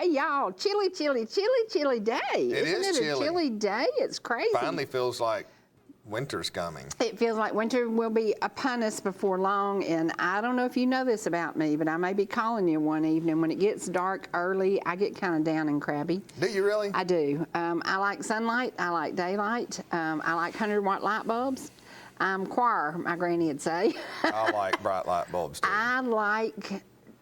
Hey, y'all, chilly day. Isn't it a chilly day? It's crazy. Finally feels like winter's coming. It feels like winter will be upon us before long, and I don't know if you know this about me, but I may be calling you one evening. When it gets dark early, I get kind of down and crabby. Do you really? I do. I like sunlight. I like daylight. I like 100-watt light bulbs. I'm choir, my granny would say. I like bright light bulbs, too.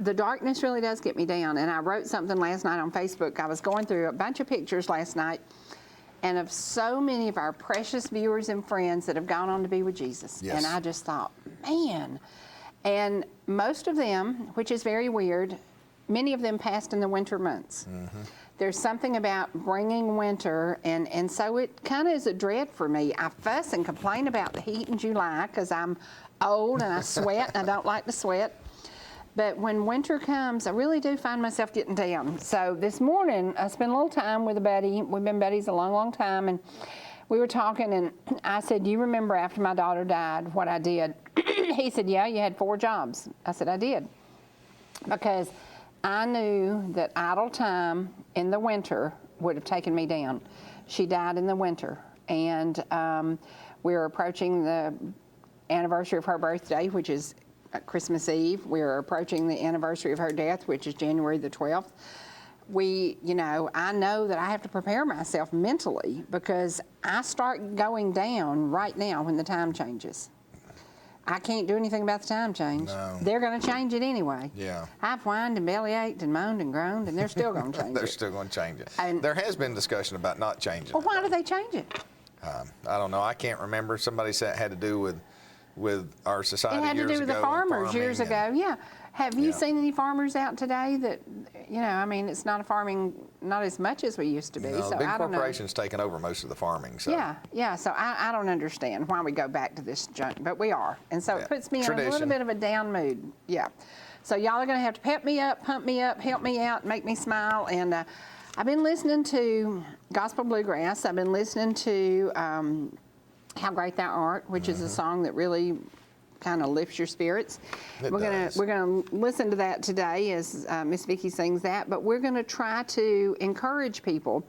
The darkness really does get me down, and I wrote something last night on Facebook. I was going through a bunch of pictures last night, and of so many of our precious viewers and friends that have gone on to be with Jesus. Yes. And I just thought, man. And most of them, which is very weird, many of them passed in the winter months. Mm-hmm. There's something about bringing winter, and so it kind of is a dread for me. I fuss and complain about the heat in July because I'm old and I sweat and I don't like to sweat. But when winter comes, I really do find myself getting down. So this morning, I spent a little time with a buddy. We've been buddies a long, long time. And we were talking, and I said, do you remember after my daughter died what I did? He said, yeah, you had 4 jobs. I said, I did. Because I knew that idle time in the winter would have taken me down. She died in the winter. And we were approaching the anniversary of her birthday, which is Christmas Eve. We're approaching the anniversary of her death, which is January the 12th. I know that I have to prepare myself mentally because I start going down right now when the time changes. I can't do anything about the time change. No. They're going to change it anyway. Yeah. I've whined and bellyached and moaned and groaned, and they're still going to change it. They're still going to change it. And there has been discussion about not changing well, it. why do they change it? I don't know. I can't remember. Somebody said it had to do with our society It had to years do with the ago, farmers years ago, yeah. Have you Yeah. seen any farmers out today that, it's not farming, not as much as we used to be, No, so big I don't know. corporations taking over most of the farming. So. Yeah, so I don't understand why we go back to this junk, but we are. And so it puts me in a little Tradition. bit of a down mood, yeah. So y'all are gonna have to pep me up, pump me up, help me out, make me smile, and I've been listening to Gospel Bluegrass. I've been listening to How Great Thou Art, which is a song that really kind of lifts your spirits. We're gonna listen to that today as Miss Vicki sings that, but we're gonna try to encourage people.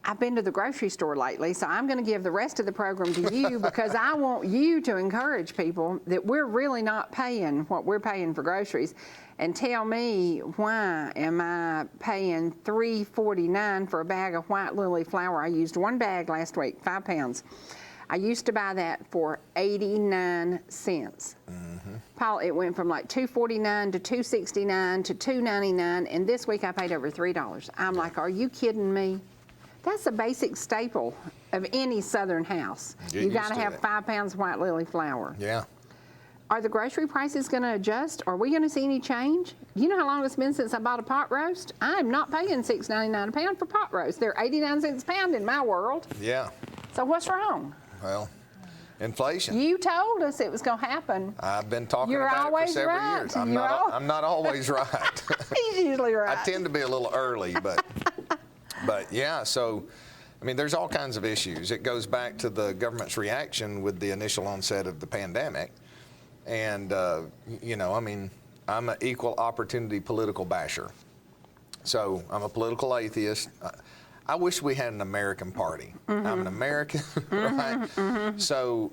I've been to the grocery store lately, so I'm gonna give the rest of the program to you because I want you to encourage people that we're really not paying what we're paying for groceries, and tell me why am I paying $3.49 for a bag of white lily flour. I used 1 bag last week, 5 pounds. I used to buy that for 89 cents. Mm-hmm. Paul, it went from like $2.49 to $2.69 to $2.99, and this week I paid over $3. I'm like, are you kidding me? That's a basic staple of any Southern house. You got to have 5 pounds of white lily flour. Yeah. Are the grocery prices going to adjust? Are we going to see any change? You know how long it's been since I bought a pot roast? I'm not paying $6.99 a pound for pot roast. They're 89 cents a pound in my world. Yeah. So what's wrong? Well, inflation. You told us it was going to happen. I've been talking You're about it for always several right. years. I'm not always right. He's usually right. I tend to be a little early, but yeah, so, I mean, there's all kinds of issues. It goes back to the government's reaction with the initial onset of the pandemic. And, I'm an equal opportunity political basher. So I'm a political atheist. I wish we had an American party. Mm-hmm. I'm an American, right? Mm-hmm. So,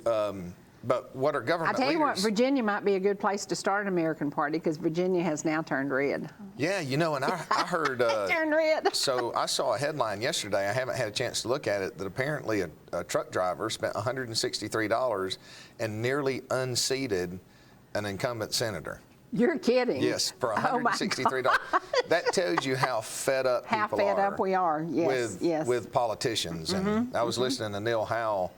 but what are government leaders? I tell you what, Virginia might be a good place to start an American party because Virginia has now turned red. Yeah, and I heard. Turned red. So I saw a headline yesterday. I haven't had a chance to look at it. That apparently a truck driver spent $163 and nearly unseated an incumbent senator. You're kidding. Yes, for $163. That tells you how fed up people are. How fed up we are, yes, with politicians. And I was listening to Neil Howell.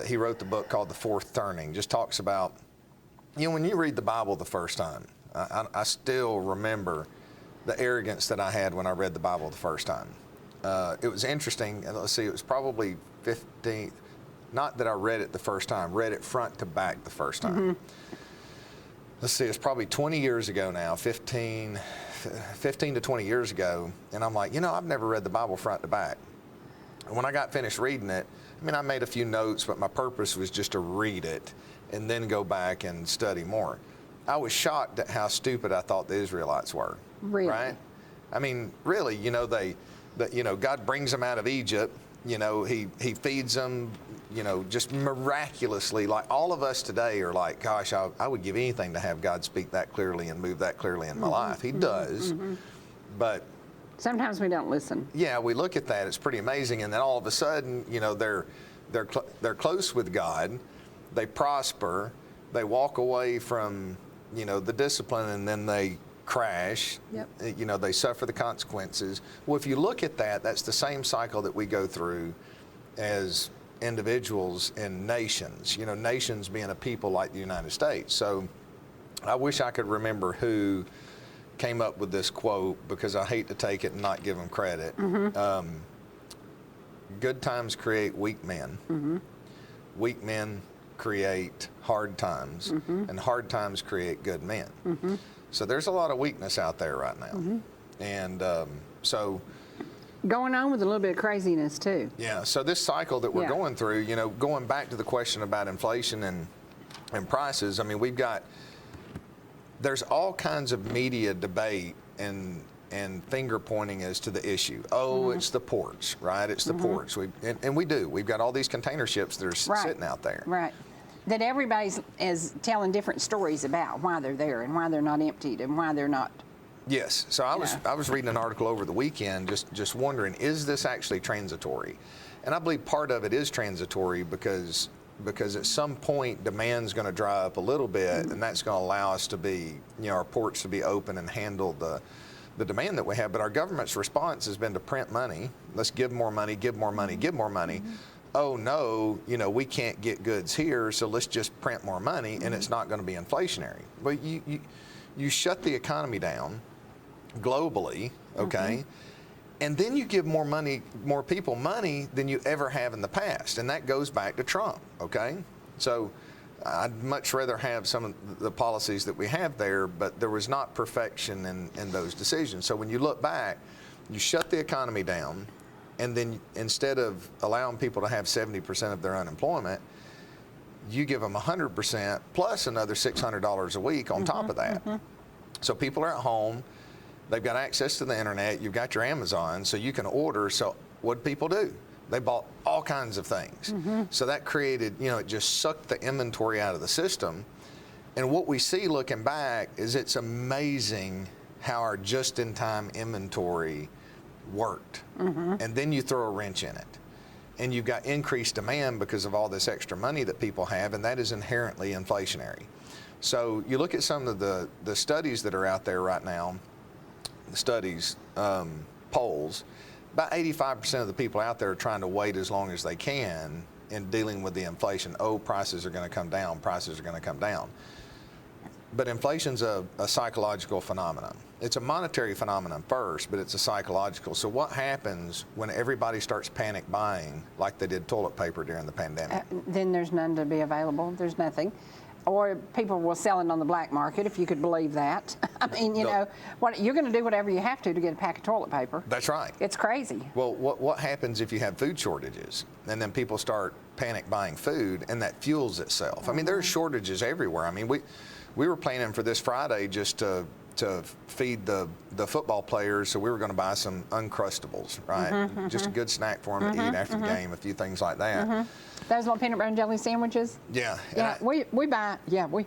He wrote the book called The Fourth Turning. Just talks about, when you read the Bible the first time, I still remember the arrogance that I had when I read the Bible the first time. It was interesting. Let's see, it was probably 15, not that I read it the first time, read it front to back the first time. Mm-hmm. Let's see, it's probably 20 years ago now, 15 to 20 years ago, and I'm like, I've never read the Bible front to back. And when I got finished reading it, I made a few notes, but my purpose was just to read it and then go back and study more. I was shocked at how stupid I thought the Israelites were. Really? Right? I mean, really, God brings them out of Egypt. He feeds them, just miraculously. Like all of us today are like, gosh, I would give anything to have God speak that clearly and move that clearly in my life. He does, but sometimes we don't listen. yeah, we look at that. It's pretty amazing, and then all of a sudden, they're close with God, they prosper, they walk away from the discipline, and then they crash. Yep. They suffer the consequences. Well, if you look at that, that's the same cycle that we go through as individuals and nations. Nations being a people like the United States. So I wish I could remember who came up with this quote, because I hate to take it and not give them credit. Good times create weak men. Weak men create hard times, and hard times create good men. So there's a lot of weakness out there right now. And so going on with a little bit of craziness too. yeah, so this cycle that we're going through, going back to the question about inflation and prices, I mean, there's all kinds of media debate and finger pointing as to the issue. It's the ports, right? It's the ports. We've got all these container ships that are sitting out there. Right. That everybody's is telling different stories about why they're there and why they're not emptied and why they're not. Yes. So I was reading an article over the weekend, just wondering, is this actually transitory? And I believe part of it is transitory because at some point demand's going to dry up a little bit, and that's going to allow us to be, our ports to be open and handle the demand that we have. But our government's response has been to print money. Let's give more money, give more money, give more money. Oh no, we can't get goods here, so let's just print more money, and it's not going to be inflationary. But you shut the economy down globally, okay? And then you give more people money than you ever have in the past. And that goes back to Trump, okay? So I'd much rather have some of the policies that we have there, but there was not perfection in those decisions. So when you look back, you shut the economy down, and then instead of allowing people to have 70% of their unemployment, you give them 100% plus another $600 a week on top of that. So people are at home. They've got access to the internet. You've got your Amazon, so you can order. So what did people do? They bought all kinds of things. So that created, it just sucked the inventory out of the system. And what we see looking back is it's amazing how our just-in-time inventory worked. And then you throw a wrench in it. And you've got increased demand because of all this extra money that people have, and that is inherently inflationary. So you look at some of the studies that are out there right now, polls, about 85% of the people out there are trying to wait as long as they can in dealing with the inflation. Prices are going to come down, prices are going to come down. But inflation's a psychological phenomenon. It's a monetary phenomenon first, but it's a psychological. So what happens when everybody starts panic buying, like they did toilet paper during the pandemic? Then there's none to be available. There's nothing. Or people will sell it on the black market, if you could believe that. I mean, you're going to do whatever you have to get a pack of toilet paper. That's right. It's crazy. Well, what happens if you have food shortages, and then people start panic buying food, and that fuels itself? I mean, there's shortages everywhere. I mean, we were planning for this Friday just to feed the football players, so we were going to buy some Uncrustables, right? Just a good snack for them to eat after the game, a few things like that. Those little peanut butter and jelly sandwiches. Yeah. Yeah, we buy. Yeah, we're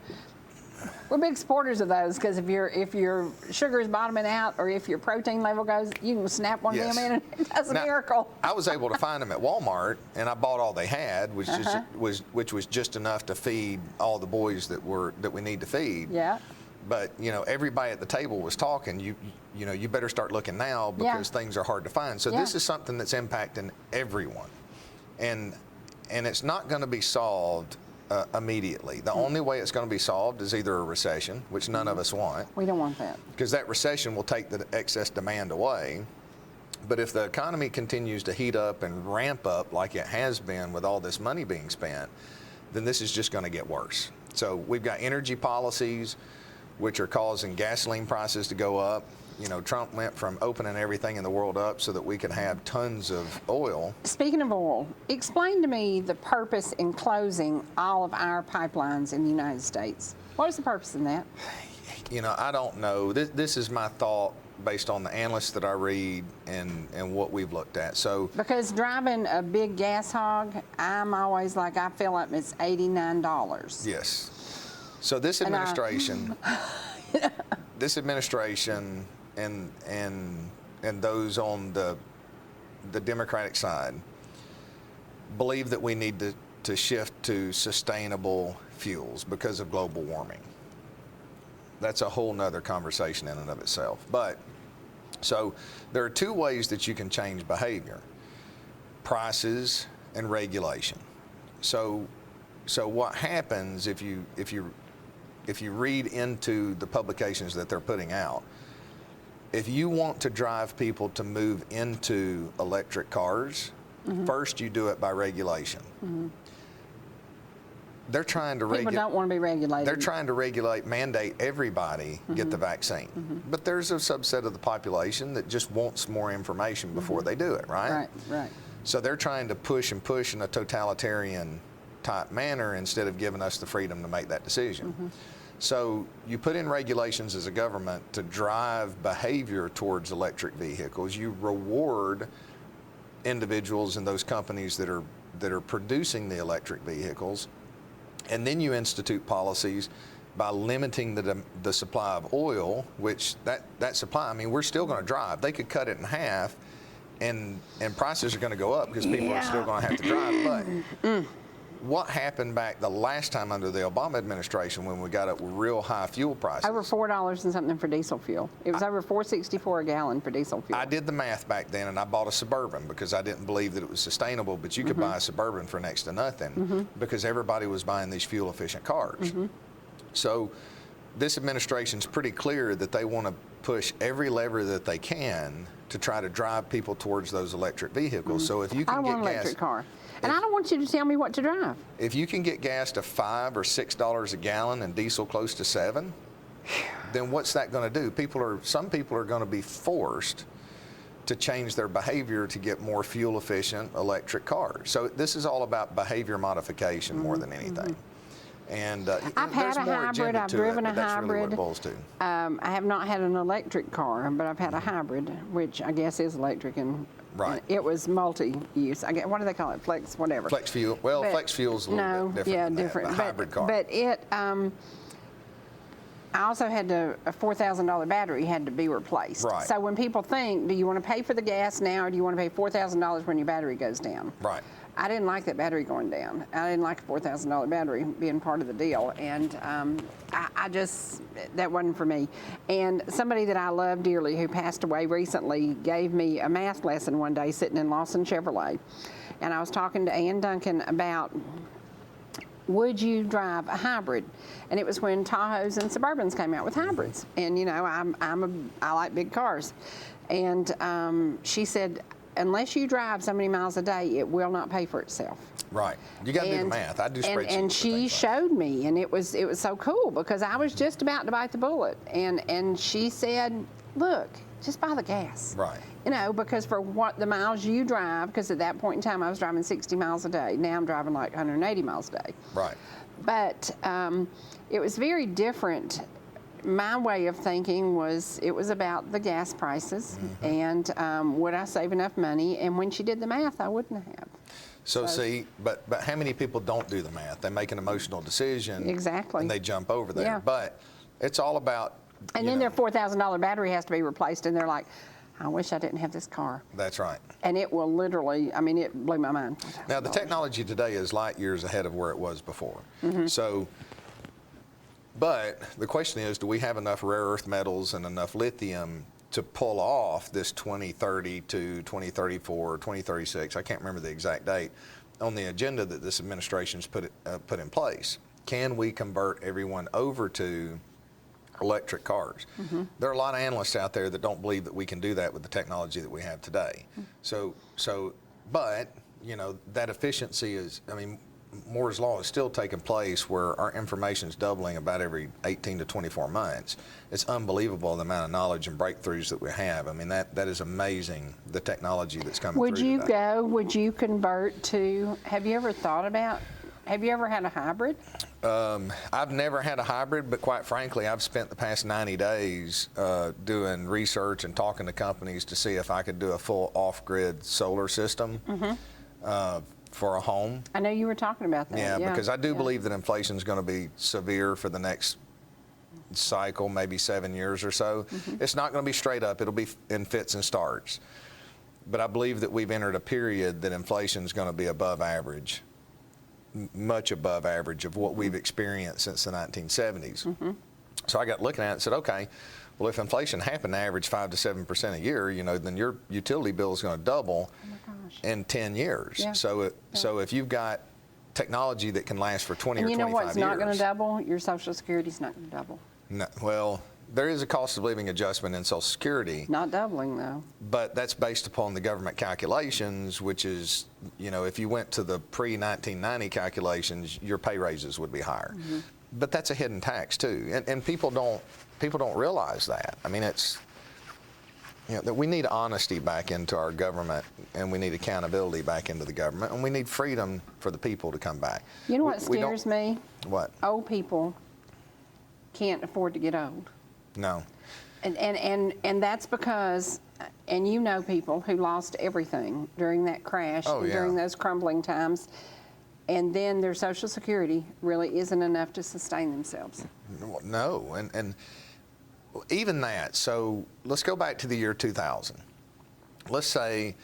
big supporters of those, because if your sugar is bottoming out, or if your protein level goes, you can snap one of them in and it does a miracle. I was able to find them at Walmart, and I bought all they had, which was just enough to feed all the boys that we need to feed. Yeah. But everybody at the table was talking. You better start looking now, because things are hard to find. So this is something that's impacting everyone, and it's not going to be solved immediately. The only way it's going to be solved is either a recession, which none of us want. We don't want that, because that recession will take the excess demand away. But if the economy continues to heat up and ramp up like it has been with all this money being spent, then this is just going to get worse. So we've got energy policies which are causing gasoline prices to go up. Trump went from opening everything in the world up so that we could have tons of oil. Speaking of oil, explain to me the purpose in closing all of our pipelines in the United States. What is the purpose in that? I don't know. This is my thought based on the analysts that I read and what we've looked at. So Because driving a big gas hog, I'm always like, I feel like it's $89. yes. So this administration, and those on the Democratic side believe that we need to shift to sustainable fuels because of global warming. That's a whole nother conversation in and of itself. But so there are two ways that you can change behavior: prices and regulation. So what happens if you read into the publications that they're putting out, if you want to drive people to move into electric cars, first you do it by regulation. They're trying to People don't want to be regulated. They're trying to mandate everybody get the vaccine. But there's a subset of the population that just wants more information before they do it, right? Right. So they're trying to push in a totalitarian type manner instead of giving us the freedom to make that decision. So you put in regulations as a government to drive behavior towards electric vehicles. You reward individuals and those companies that are producing the electric vehicles. And then you institute policies by limiting the supply of oil, which that supply, I mean, we're still going to drive. They could cut it in half, and prices are going to go up because people are still going to have to drive. But what happened back the last time under the Obama administration when we got up with real high fuel prices? Over $4 and something for diesel fuel. It was over $4.64 a gallon for diesel fuel. I did the math back then, and I bought a Suburban because I didn't believe that it was sustainable, but you could buy a Suburban for next to nothing because everybody was buying these fuel-efficient cars. So this administration's pretty clear that they want to push every lever that they can to try to drive people towards those electric vehicles. So if you can I want an electric car. And I don't want you to tell me what to drive. If you can get gas to $5 or $6 a gallon and diesel close to $7, then what's that going to do? Some people are going to be forced to change their behavior to get more fuel efficient electric cars. So this is all about behavior modification more than anything. And I've had a hybrid. I've driven a that's hybrid. really what it boils to. I have not had an electric car, but I've had a hybrid, which I guess is electric, and Right. it was multi-use. What do they call it? Flex, whatever. Flex fuel. Well, But- flex fuel's a little bit different. Yeah, than that, different. a hybrid car. But it, I also had a $4,000 battery had to be replaced. Right. So when people think, do you want to pay for the gas now, or do you want to pay $4,000 when your battery goes down? Right. I didn't like that battery going down. I didn't like a $4,000 battery being part of the deal, and I just, that wasn't for me. And somebody that I love dearly who passed away recently gave me a math lesson one day sitting in Lawson Chevrolet, and I was talking to Ann Duncan about, would you drive a hybrid? And it was when Tahoes and Suburbans came out with hybrids, and you know, I like big cars, and she said, unless you drive so many miles a day, it will not pay for itself. Right. You got to do the math. I do spreadsheets. And she showed me, and it was so cool because I was just about to bite the bullet, and she said, look, just buy the gas. Right. You know, because for what the miles you drive, because at that point in time I was driving 60 miles a day. Now I'm driving like 180 miles a day. Right. But it was very different. My way of thinking was it was about the gas prices and would I save enough money? And when she did the math, I wouldn't have. So see, but how many people don't do the math? They make an emotional decision. Exactly. And they jump over there. Yeah. But it's all about. And then their $4,000 battery has to be replaced, and they're like, I wish I didn't have this car. That's right. And it will literally, I mean, it blew my mind. Now, the technology today is light years ahead of where it was before. So, but the question is, do we have enough rare earth metals and enough lithium to pull off this 2030 to 2034, 2036, I can't remember the exact date, on the agenda that this administration's put in place? Can we convert everyone over to electric cars? There are a lot of analysts out there that don't believe that we can do that with the technology that we have today. But, you know, that efficiency is, I mean, Moore's Law is still taking place where our information is doubling about every 18 to 24 months. It's unbelievable the amount of knowledge and breakthroughs that we have. I mean, that is amazing, the technology that's coming through today. Would you convert to, have you ever thought about Have you ever had a hybrid? I've never had a hybrid, but quite frankly, I've spent the past 90 days doing research and talking to companies to see if I could do a full off-grid solar system for a home. I know you were talking about that. Yeah, because I do believe that inflation is going to be severe for the next cycle, maybe 7 years or so. It's not going to be straight up. It'll be in fits and starts. But I believe that we've entered a period that inflation is going to be above average, much above average of what we've experienced since the 1970s. So I got looking at it and said, okay, well, if inflation happened to average 5 to 7% a year, you know, then your utility bill is going to double in 10 years. Yeah. So if you've got technology that can last for 20 or 25 years. And you know what's not going to double? Your Social Security's not going to double. No, well, there is a cost of living adjustment in Social Security. Not doubling, though. But that's based upon the government calculations, which is, you know, if you went to the pre-1990 calculations, your pay raises would be higher. But that's a hidden tax too, and people don't realize that. I mean, it's, you know, that we need honesty back into our government, and we need accountability back into the government, and we need freedom for the people to come back. You know what scares me? What? Old people can't afford to get old. No. And that's because, and you know people who lost everything during that crash, during those crumbling times, and then their Social Security really isn't enough to sustain themselves. No, and even that. So let's go back to the year 2000. Let's say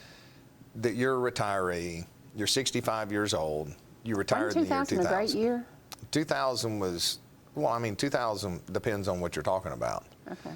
that you're a retiree, you're 65 years old, you retired in the year 2000. Wasn't 2000 a great year? 2000 was, well, I mean, 2000 depends on what you're talking about. Okay.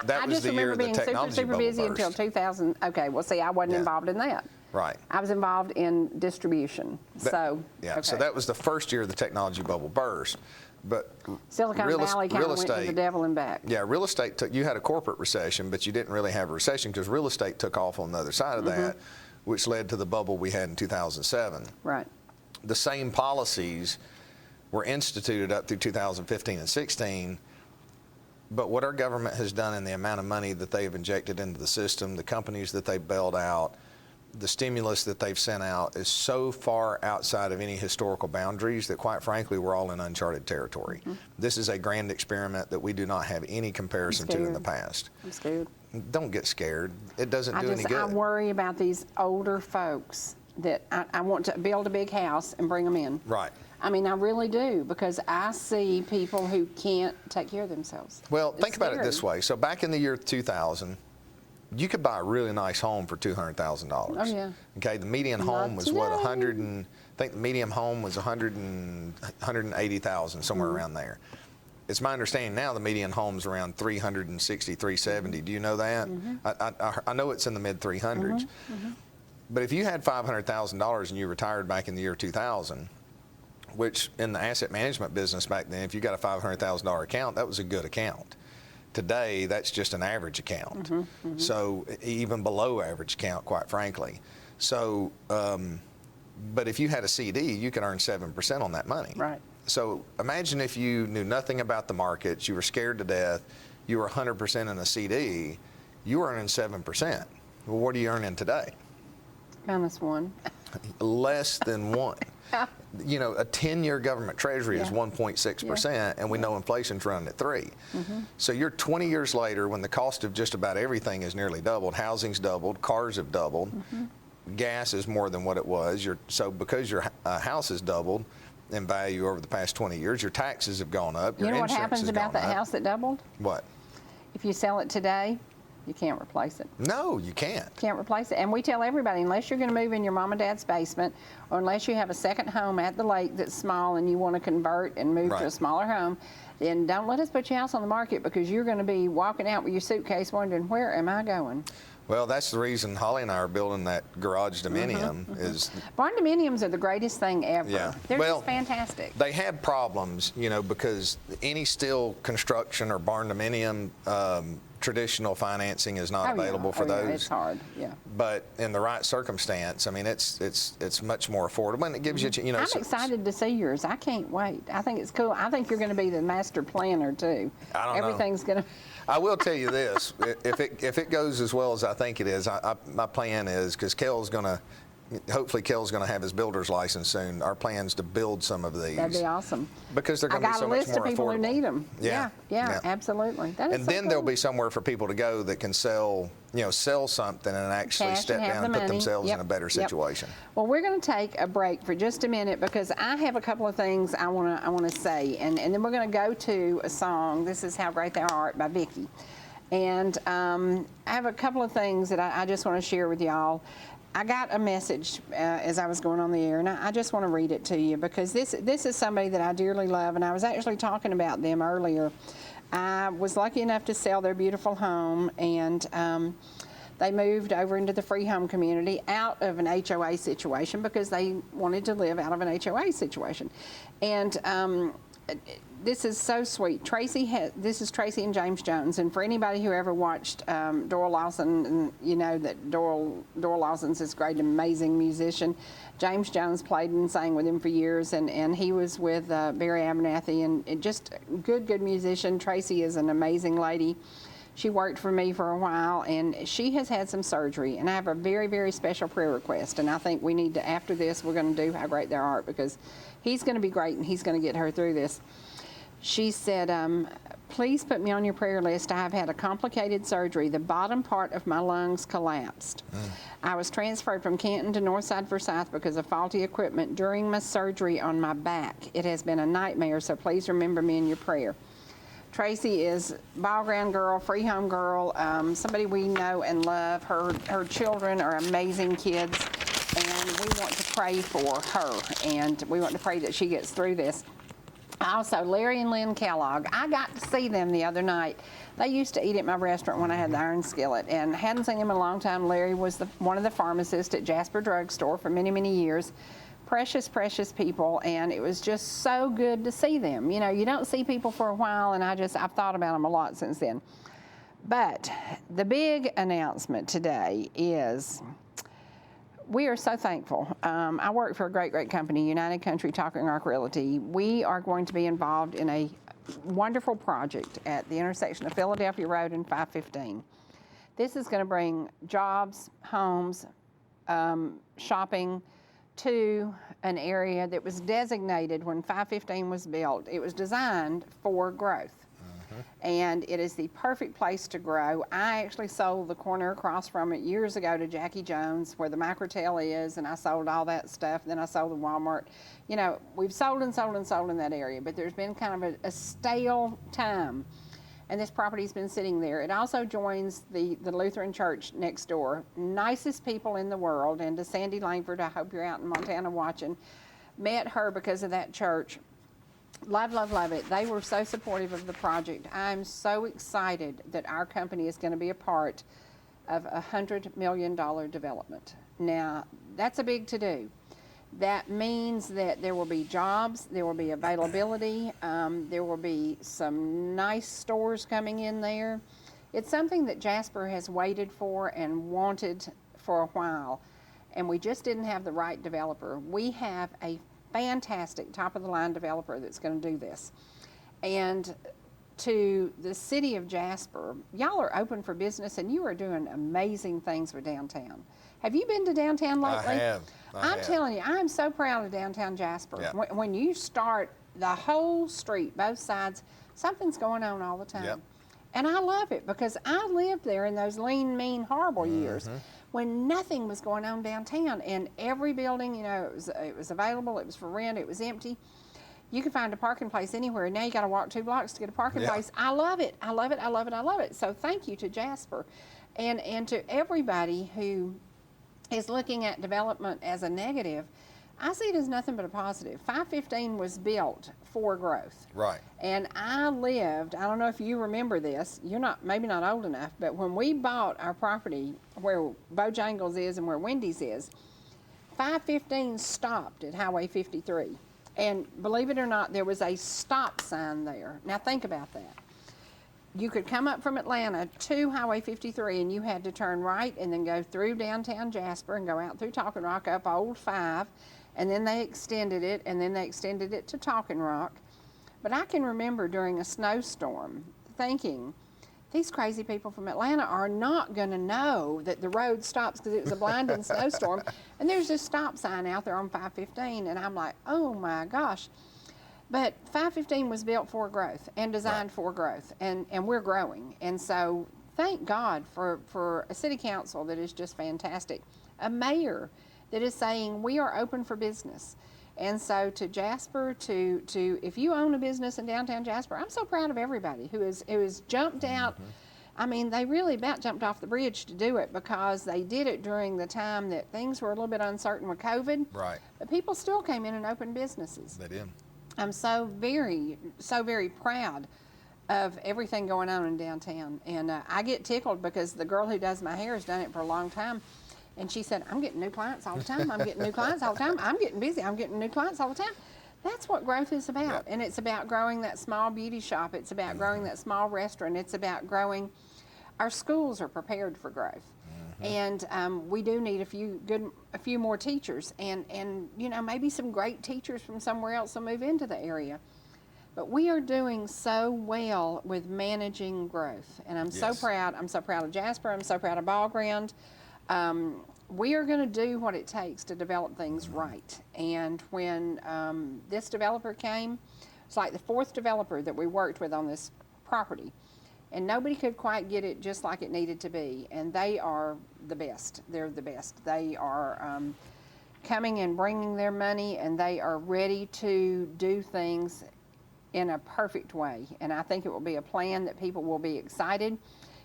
That was the year the technology super busy bubble burst. until 2000. Okay, well, see, I wasn't involved in that. Right. I was involved in distribution. So that was the first year the technology bubble burst. But Silicon Valley kind of went to the devil and back. Yeah, real estate you had a corporate recession, but you didn't really have a recession because real estate took off on the other side of that, which led to the bubble we had in 2007. Right. The same policies were instituted up through 2015 and 16. But what our government has done and the amount of money that they have injected into the system, the companies that they've bailed out, the stimulus that they've sent out is so far outside of any historical boundaries that, quite frankly, we're all in uncharted territory. This is a grand experiment that we do not have any comparison to in the past. I'm scared. Don't get scared. It doesn't do any good. I worry about these older folks that I want to build a big house and bring them in. Right. I mean, I really do, because I see people who can't take care of themselves. Well, think about it this way. So back in the year 2000, you could buy a really nice home for $200,000. Oh, yeah. Okay, the median home was what, 100 and, I think the median home was 180,000, somewhere around there. It's my understanding now the median home's around 360, 370. Do you know that? I know it's in the mid 300s. But if you had $500,000 and you retired back in the year 2000, which in the asset management business back then, if you got a $500,000 account, that was a good account. Today, that's just an average account. So even below average account, quite frankly. So, but if you had a CD, you could earn 7% on that money. Right. So imagine if you knew nothing about the markets, you were scared to death, you were 100% in a CD, you were earning 7%. Well, what are you earning today? -1. Less than 1. You know, a 10-year government treasury is 1.6%, and we know inflation's running at 3. So you're 20 years later, when the cost of just about everything is nearly doubled, housing's doubled, cars have doubled, gas is more than what it was. So because your house has doubled in value over the past 20 years, your taxes have gone up. You know what happens about that house that doubled? What? If you sell it today, you can't replace it. No, you can't. Can't replace it. And we tell everybody, unless you're going to move in your mom and dad's basement, or unless you have a second home at the lake that's small and you want to convert and move to a smaller home, then don't let us put your house on the market, because you're going to be walking out with your suitcase wondering, where am I going? Well, that's the reason Holly and I are building that garage dominium. Is barn dominiums are the greatest thing ever. Yeah. They're just fantastic. They have problems, you know, because any steel construction or barn dominium traditional financing is not available for those. Yeah, it's hard. Yeah. But in the right circumstance, I mean, it's much more affordable, and it gives you, you know. I'm excited to see yours. I can't wait. I think it's cool. I think you're going to be the master planner too. I don't know. Everything's going to. I will tell you this: if it goes as well as I think it is, my plan is, because Kel's going to, hopefully Kel's going to have his builder's license soon. Our plans to build some of these. That'd be awesome. Because they're going to be so much more affordable. I got a list of people who need them. Yeah. Yeah, absolutely. That is And so then cool. there'll be somewhere for people to go that can sell something and actually Cash step and have down and the put money. themselves Yep, in a better situation. Well, we're going to take a break for just a minute because I have a couple of things I want to say, and then we're going to go to a song. This is "How Great Thou Art" by Vicki, and I have a couple of things that I just want to share with y'all. I got a message as I was going on the air, and I just want to read it to you because this is somebody that I dearly love, and I was actually talking about them earlier. I was lucky enough to sell their beautiful home, and they moved over into the free home community out of an HOA situation because they wanted to live out of an HOA situation. And this is so sweet. This is Tracy and James Jones, and for anybody who ever watched Doyle Lawson, and you know that Doyle Lawson's this great, amazing musician. James Jones played and sang with him for years, and he was with Barry Abernathy, and just good musician. Tracy is an amazing lady. She worked for me for a while, and she has had some surgery, and I have a very, very special prayer request, and I think we need to, after this, we're going to do How Great Thou Art, because he's going to be great, and he's going to get her through this. She said, please put me on your prayer list. I have had a complicated surgery. The bottom part of my lungs collapsed. I was transferred from Canton to Northside Forsyth because of faulty equipment during my surgery on my back. It has been a nightmare, so please remember me in your prayer. Tracy is ball ground girl, free home girl, somebody we know and love. Her children are amazing kids, and we want to pray for her, and we want to pray that she gets through this. Also, Larry and Lynn Kellogg, I got to see them the other night. They used to eat at my restaurant when I had the Iron Skillet, and hadn't seen them in a long time. Larry was one of the pharmacists at Jasper Drug Store for many, many years. Precious, precious people, and it was just so good to see them. You know, you don't see people for a while, and I've thought about them a lot since then. But the big announcement today is we are so thankful. I work for a great, great company, United Country Talking Rock Realty. We are going to be involved in a wonderful project at the intersection of Philadelphia Road and 515. This is going to bring jobs, homes, shopping to an area that was designated when 515 was built. It was designed for growth. And it is the perfect place to grow. I actually sold the corner across from it years ago to Jackie Jones, where the Microtel is, and I sold all that stuff. Then I sold the Walmart. You know, we've sold and sold and sold in that area, but there's been kind of a stale time, and this property's been sitting there. It also joins the Lutheran church next door. Nicest people in the world, and to Sandy Langford, I hope you're out in Montana watching, met her because of that church. Love, love, love it. They were so supportive of the project. I'm so excited that our company is going to be a part of a $100 million development. Now, that's a big to-do. That means that there will be jobs, there will be availability, there will be some nice stores coming in there. It's something that Jasper has waited for and wanted for a while, and we just didn't have the right developer. We have a fantastic top-of-the-line developer that's going to do this. And to the city of Jasper, y'all are open for business, and you are doing amazing things with downtown. Have you been to downtown lately? I have. I'm telling you, I'm so proud of downtown Jasper. Yeah. When you start the whole street, both sides, something's going on all the time. Yep. And I love it because I lived there in those lean, mean, horrible years when nothing was going on downtown, and every building, you know, it was available, it was for rent, it was empty. You could find a parking place anywhere, and now you got to walk 2 blocks to get a parking place. I love it. I love it. I love it. I love it. So thank you to Jasper, and to everybody who is looking at development as a negative. I see it as nothing but a positive. 515 was built for growth. Right. And I lived, I don't know if you remember this, you're maybe not old enough, but when we bought our property where Bojangles is and where Wendy's is, 515 stopped at Highway 53. And believe it or not, there was a stop sign there. Now think about that. You could come up from Atlanta to Highway 53, and you had to turn right and then go through downtown Jasper and go out through Talking Rock up Old 5, and then they extended it, and then they extended it to Talking Rock. But I can remember during a snowstorm thinking these crazy people from Atlanta are not going to know that the road stops because it was a blinding snowstorm. And there's this stop sign out there on 515. And I'm like, oh my gosh. But 515 was built for growth and designed for growth. And we're growing. And so thank God for a city council that is just fantastic. A mayor that is saying we are open for business. And so to Jasper, to if you own a business in downtown Jasper, I'm so proud of everybody who has jumped out. I mean, they really about jumped off the bridge to do it because they did it during the time that things were a little bit uncertain with COVID. Right. But people still came in and opened businesses. They did. I'm so very proud of everything going on in downtown. And I get tickled because the girl who does my hair has done it for a long time. And she said, I'm getting new clients all the time. I'm getting new clients all the time. I'm getting busy. I'm getting new clients all the time. That's what growth is about. Yep. And it's about growing that small beauty shop. It's about growing that small restaurant. It's about growing. Our schools are prepared for growth. And we do need a few more teachers. And you know, maybe some great teachers from somewhere else will move into the area. But we are doing so well with managing growth. And I'm so proud. I'm so proud of Jasper. I'm so proud of Ball Ground. We are going to do what it takes to develop things right. And when this developer came, it's like the fourth developer that we worked with on this property. And nobody could quite get it just like it needed to be. And they are the best. They're the best. They are coming and bringing their money, and they are ready to do things in a perfect way. And I think it will be a plan that people will be excited.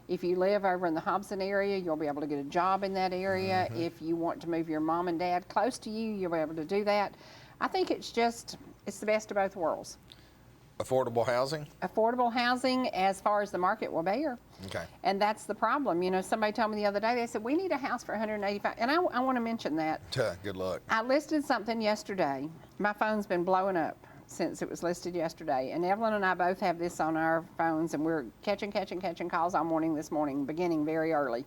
If you live over in the Hobson area, you'll be able to get a job in that area. If you want to move your mom and dad close to you, you'll be able to do that. I think it's the best of both worlds. Affordable housing? Affordable housing as far as the market will bear. Okay. And that's the problem. You know, somebody told me the other day, they said, we need a house for $185,000. And I want to mention that. Good luck. I listed something yesterday. My phone's been blowing up since it was listed yesterday. And Evelyn and I both have this on our phones, and we're catching calls all morning this morning, beginning very early.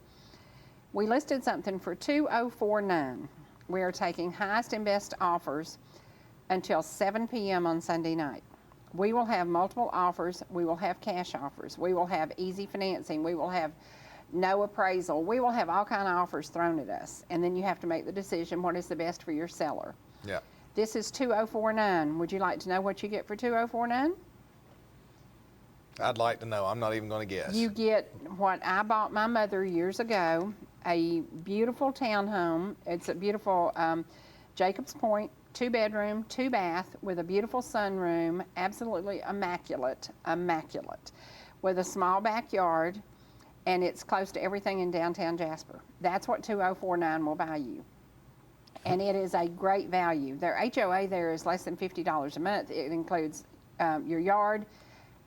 We listed something for $2,049. We are taking highest and best offers until 7 p.m. on Sunday night. We will have multiple offers. We will have cash offers. We will have easy financing. We will have no appraisal. We will have all kind of offers thrown at us. And then you have to make the decision what is the best for your seller. Yeah. This is $2,049. Would you like to know what you get for $2,049? I'd like to know. I'm not even going to guess. You get what I bought my mother years ago, a beautiful townhome. It's a beautiful Jacobs Point, 2-bedroom, 2-bath with a beautiful sunroom, absolutely immaculate, with a small backyard, and it's close to everything in downtown Jasper. That's what $2,049 will buy you. And it is a great value. Their HOA there is less than $50 a month. It includes your yard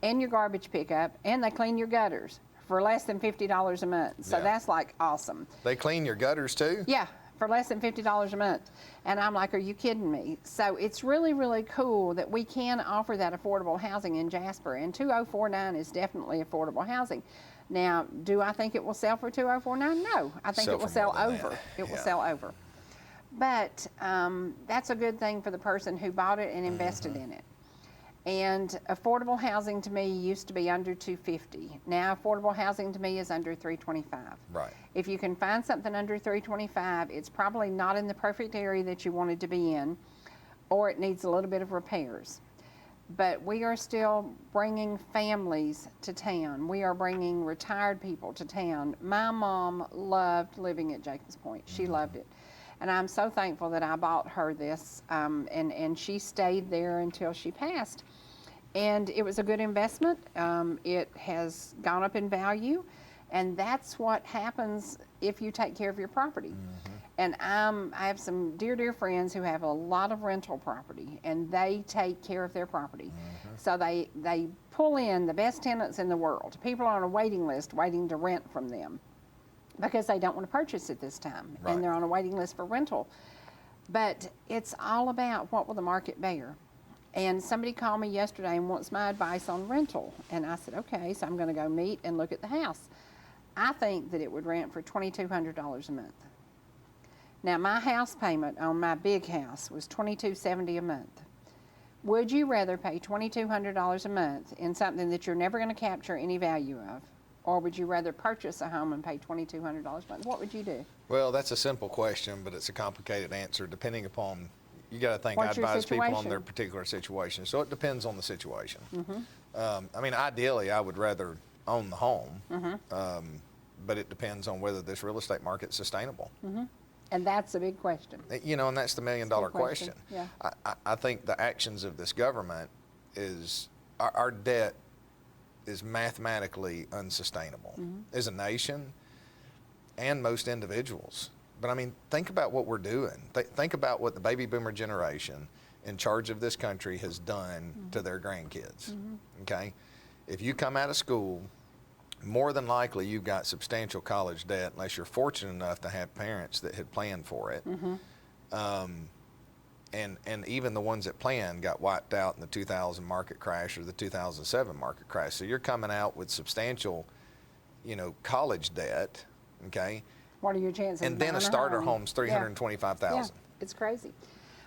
and your garbage pickup, and they clean your gutters for less than $50 a month. So that's like awesome. They clean your gutters too? Yeah, for less than $50 a month. And I'm like, are you kidding me? So it's really, really cool that we can offer that affordable housing in Jasper. And $2,049 is definitely affordable housing. Now, do I think it will sell for $2,049? No, I think it will sell over. It will sell over. But that's a good thing for the person who bought it and invested in it. And affordable housing to me used to be under $250. Now affordable housing to me is under $325. Right. If you can find something under $325, it's probably not in the perfect area that you wanted to be in, or it needs a little bit of repairs. But we are still bringing families to town. We are bringing retired people to town. My mom loved living at Jacobs Point. She loved it. And I'm so thankful that I bought her this, and she stayed there until she passed. And it was a good investment. It has gone up in value, and that's what happens if you take care of your property. And I have some dear friends who have a lot of rental property, and they take care of their property. So they pull in the best tenants in the world. People are on a waiting list waiting to rent from them, because they don't want to purchase at this time, and they're on a waiting list for rental. But it's all about what will the market bear. And somebody called me yesterday and wants my advice on rental. And I said, okay, so I'm going to go meet and look at the house. I think that it would rent for $2,200 a month. Now, my house payment on my big house was $2,270 a month. Would you rather pay $2,200 a month in something that you're never going to capture any value of, Or would you rather purchase a home and pay $2,200 a month? What would you do? Well, that's a simple question, but it's a complicated answer depending upon, you got to think, I What's your advise people on situation? their particular situation. So it depends on the situation. Mm-hmm. I mean, ideally, I would rather own the home, Mm-hmm. but it depends on whether this real estate market's sustainable. Mm-hmm. And that's a big question. You know, and that's the million-dollar Good question. question. Yeah. I think the actions of this government is, our debt is mathematically unsustainable as a nation and most individuals. But I mean, think about what we're doing. Think about what the baby boomer generation in charge of this country has done to their grandkids, okay? If you come out of school, more than likely you've got substantial college debt unless you're fortunate enough to have parents that had planned for it. And even the ones that planned got wiped out in the 2000 market crash or the 2007 market crash. So you're coming out with substantial, you know, college debt, okay? What are your chances? And then a starter home's $325,000. Yeah, it's crazy.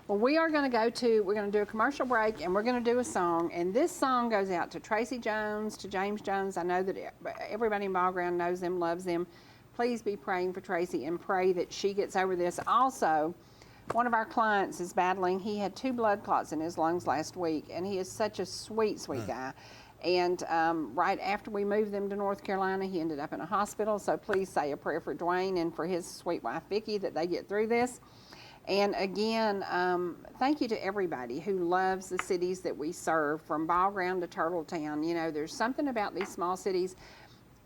Well, we're going to do a commercial break, and we're going to do a song. And this song goes out to Tracy Jones, to James Jones. I know that everybody in Ball Ground knows them, loves them. Please be praying for Tracy and pray that she gets over this. Also, one of our clients is battling. He had 2 blood clots in his lungs last week, and he is such a sweet, sweet guy. And right after we moved them to North Carolina, he ended up in a hospital. So please say a prayer for Dwayne and for his sweet wife, Vicki, that they get through this. And again, thank you to everybody who loves the cities that we serve, from Ball Ground to Turtletown. You know, there's something about these small cities.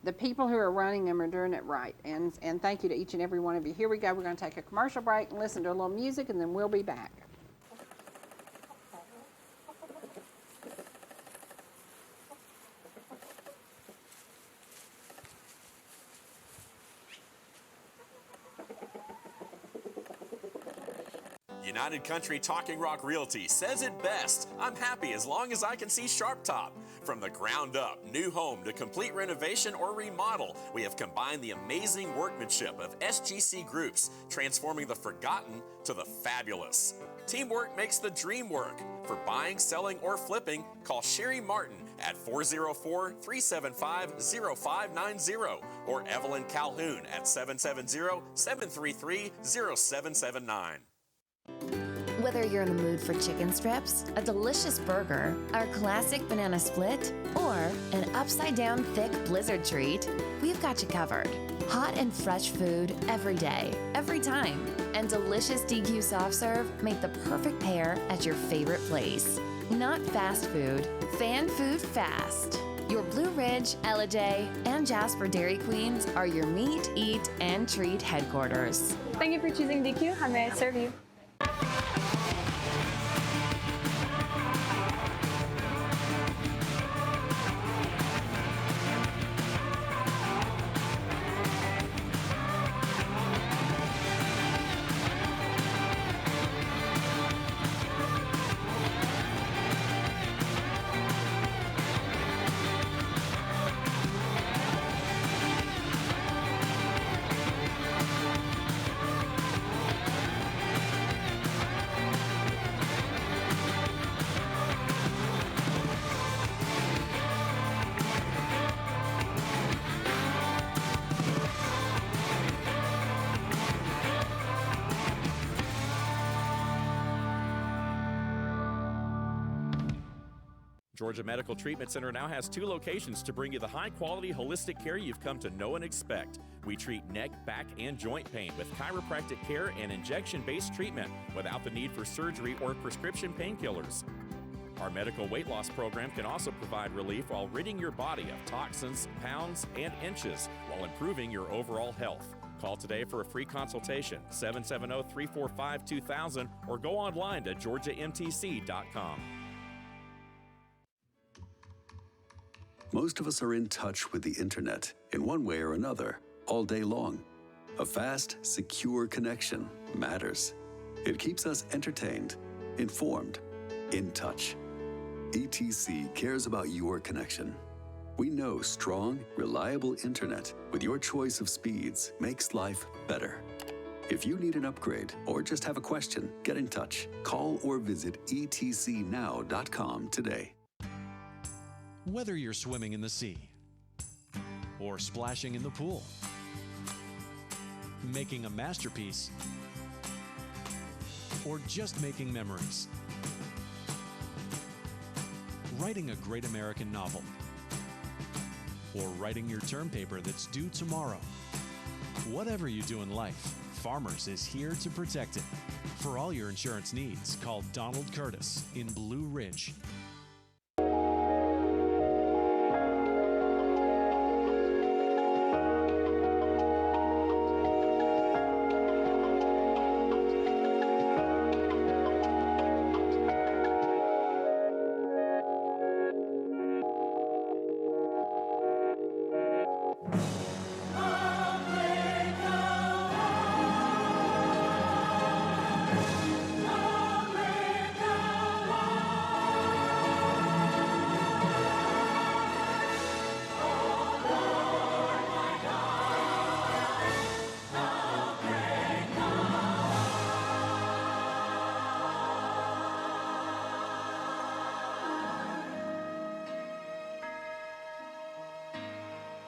The people who are running them are doing it right. And thank you to each and every one of you. Here we go. We're going to take a commercial break and listen to a little music, and then we'll be back. United Country Talking Rock Realty says it best. I'm happy as long as I can see Sharp Top. From the ground up, new home to complete renovation or remodel, we have combined the amazing workmanship of SGC Groups, transforming the forgotten to the fabulous. Teamwork makes the dream work. For buying, selling, or flipping, call Sherry Martin at 404-375-0590 or Evelyn Calhoun at 770-733-0779. Whether you're in the mood for chicken strips, a delicious burger, our classic banana split, or an upside-down thick blizzard treat, we've got you covered. Hot and fresh food every day, every time, and delicious DQ soft serve make the perfect pair at your favorite place. Not fast food, fan food fast. Your Blue Ridge, Ellijay, and Jasper Dairy Queens are your meet, eat, and treat headquarters. Thank you for choosing DQ. How may I serve you? Georgia Medical Treatment Center now has 2 locations to bring you the high-quality holistic care you've come to know and expect. We treat neck, back, and joint pain with chiropractic care and injection-based treatment without the need for surgery or prescription painkillers. Our medical weight loss program can also provide relief while ridding your body of toxins, pounds, and inches while improving your overall health. Call today for a free consultation, 770-345-2000, or go online to georgiamtc.com. Most of us are in touch with the internet in one way or another all day long. A fast, secure connection matters. It keeps us entertained, informed, in touch. ETC cares about your connection. We know strong, reliable internet with your choice of speeds makes life better. If you need an upgrade or just have a question, get in touch. Call or visit etcnow.com today. Whether you're swimming in the sea or splashing in the pool, making a masterpiece, or just making memories, writing a great American novel, or writing your term paper that's due tomorrow. Whatever you do in life, Farmers is here to protect it. For all your insurance needs, call Donald Curtis in Blue Ridge.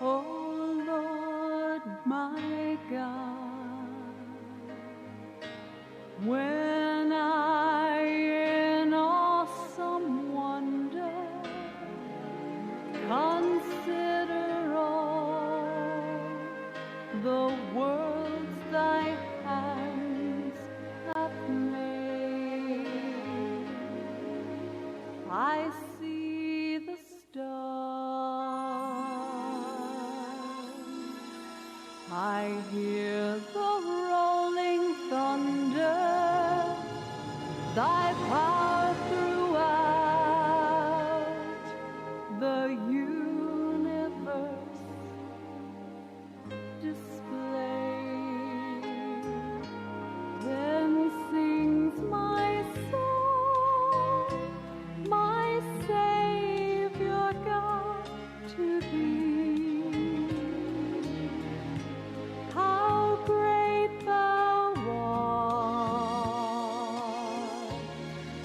Oh Lord, my God, when I in awesome wonder consider all the worlds thy hands have made, I see the stars, I hear the rolling thunder, thy power throughout the universe displayed. Then sings my soul, my Savior God, to thee. How great thou art,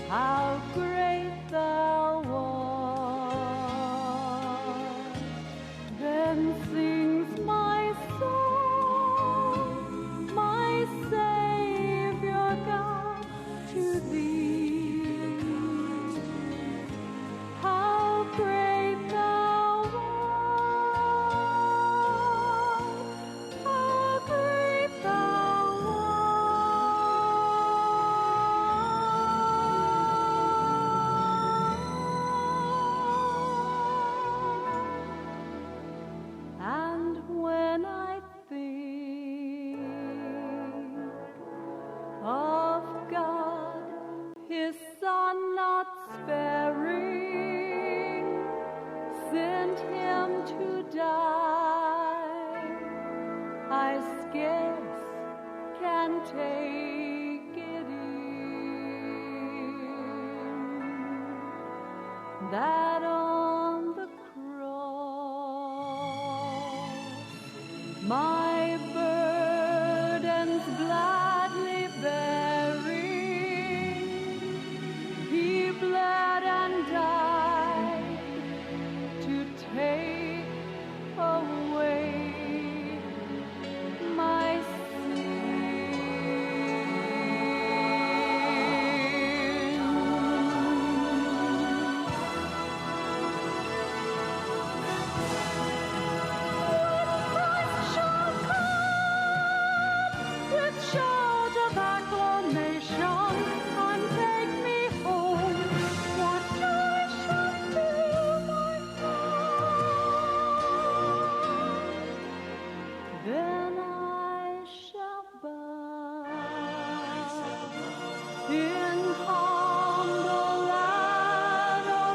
how great thou art. Then sings my soul, my Savior God, to thee. How great thou art, how great thou art. And when I think of God, his Son not sparing, sent him to die, I scarce can take it in, that on the cross my burdens gladly bearing, he bled and died to take away my with shout of acclamation and take me home, what joy shall fill my heart? Then I shall bow in humble adoration,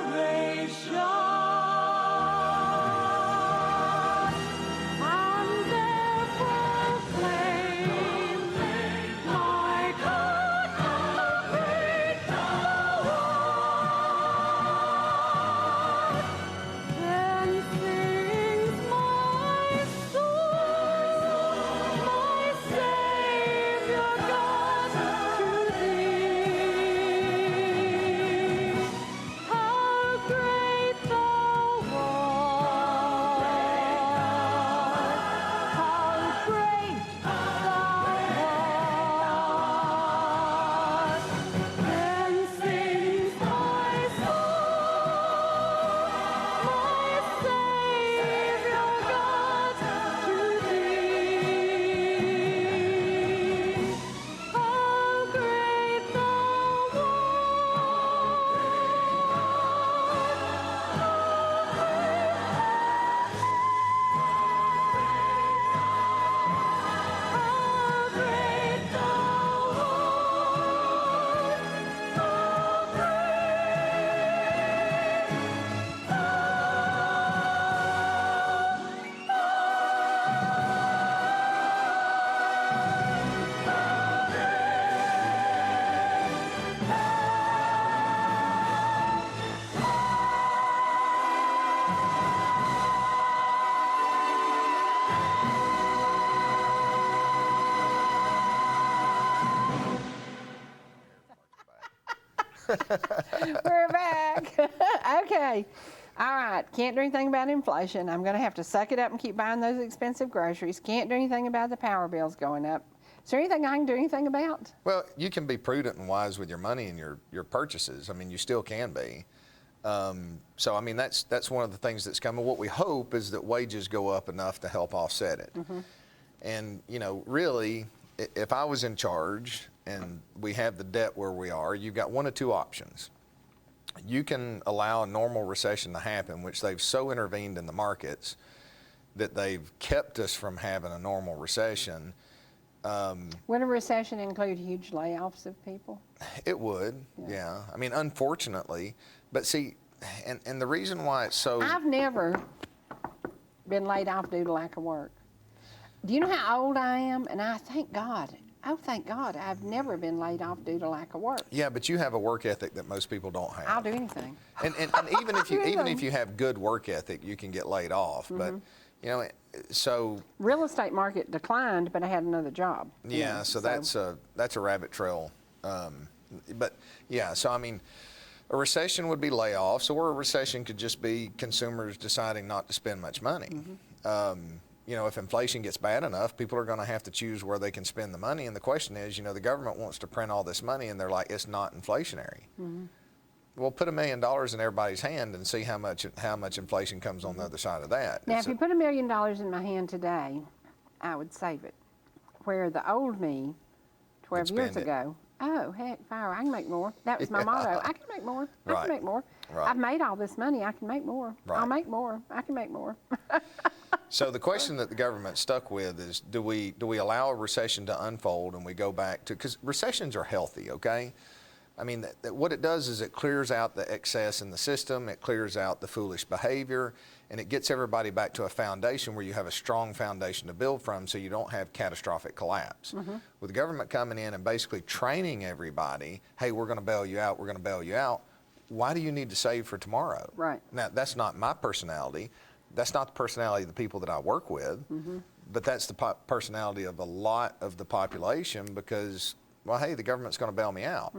and there proclaim, my God, how great thou art. Then sings my soul, We're back. Okay. All right. Can't do anything about inflation. I'm going to have to suck it up and keep buying those expensive groceries. Can't do anything about the power bills going up. Is there anything I can do anything about? Well, you can be prudent and wise with your money and your purchases. I mean, you still can be. So, I mean, that's one of the things that's coming. What we hope is that wages go up enough to help offset it. And, you know, really, if I was in charge and we have the debt where we are, you've got one of two options. You can allow a normal recession to happen, which they've so intervened in the markets that they've kept us from having a normal recession. Would a recession include huge layoffs of people? It would, yeah. I mean, unfortunately, but see, and the reason why it's so... I've never been laid off due to lack of work. Do you know how old I am? And I thank God. Oh, thank God, I've never been laid off due to lack of work. Yeah, but you have a work ethic that most people don't have. I'll do anything. And even if you have good work ethic, you can get laid off. But you know, so real estate market declined, but I had another job. Yeah, so that's a rabbit trail. But yeah, so I mean, a recession would be layoffs, or a recession could just be consumers deciding not to spend much money. You know, if inflation gets bad enough, people are going to have to choose where they can spend the money. And the question is, you know, the government wants to print all this money, and they're like, it's not inflationary. Well, put $1 million in everybody's hand and see how much inflation comes on the other side of that. Now, if you put $1 million in my hand today, I would save it. Where the old me, 12 years ago, oh, heck, fire, I can make more. That was my motto. I can make more. I can make more. I've made all this money. I can make more. I'll make more. I can make more. So the question that the government stuck with is, do we allow a recession to unfold and we go back to, because recessions are healthy, okay? I mean, what it does is it clears out the excess in the system, it clears out the foolish behavior, and it gets everybody back to a foundation where you have a strong foundation to build from, so you don't have catastrophic collapse. With the government coming in and basically training everybody, hey, we're going to bail you out, we're going to bail you out, why do you need to save for tomorrow? Right. Now, that's not my personality. That's not the personality of the people that I work with, but that's the personality of a lot of the population because, well, hey, the government's going to bail me out.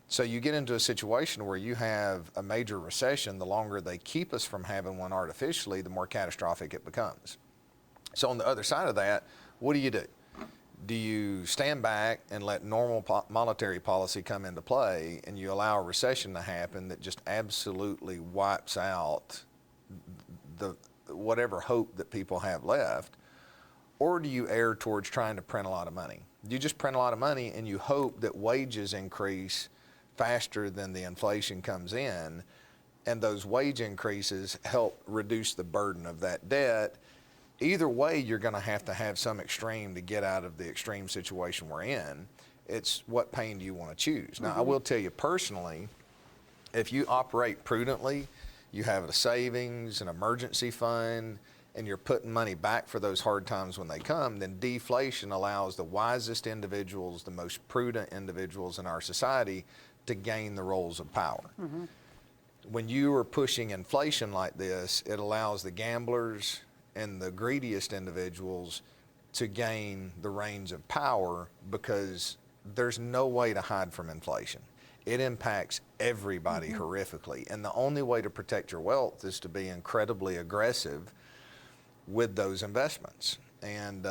So you get into a situation where you have a major recession. The longer they keep us from having one artificially, the more catastrophic it becomes. So on the other side of that, what do? Do you stand back and let normal monetary policy come into play and you allow a recession to happen that just absolutely wipes out the whatever hope that people have left? Or do you err towards trying to print a lot of money? You just print a lot of money and you hope that wages increase faster than the inflation comes in, and those wage increases help reduce the burden of that debt. Either way, you're going to have some extreme to get out of the extreme situation we're in. It's what pain do you want to choose? Now, I will tell you personally, if you operate prudently, you have a savings, an emergency fund, and you're putting money back for those hard times when they come, then deflation allows the wisest individuals, the most prudent individuals in our society to gain the roles of power. When you are pushing inflation like this, it allows the gamblers and the greediest individuals to gain the reins of power because there's no way to hide from inflation. It impacts everybody horrifically. And the only way to protect your wealth is to be incredibly aggressive with those investments. And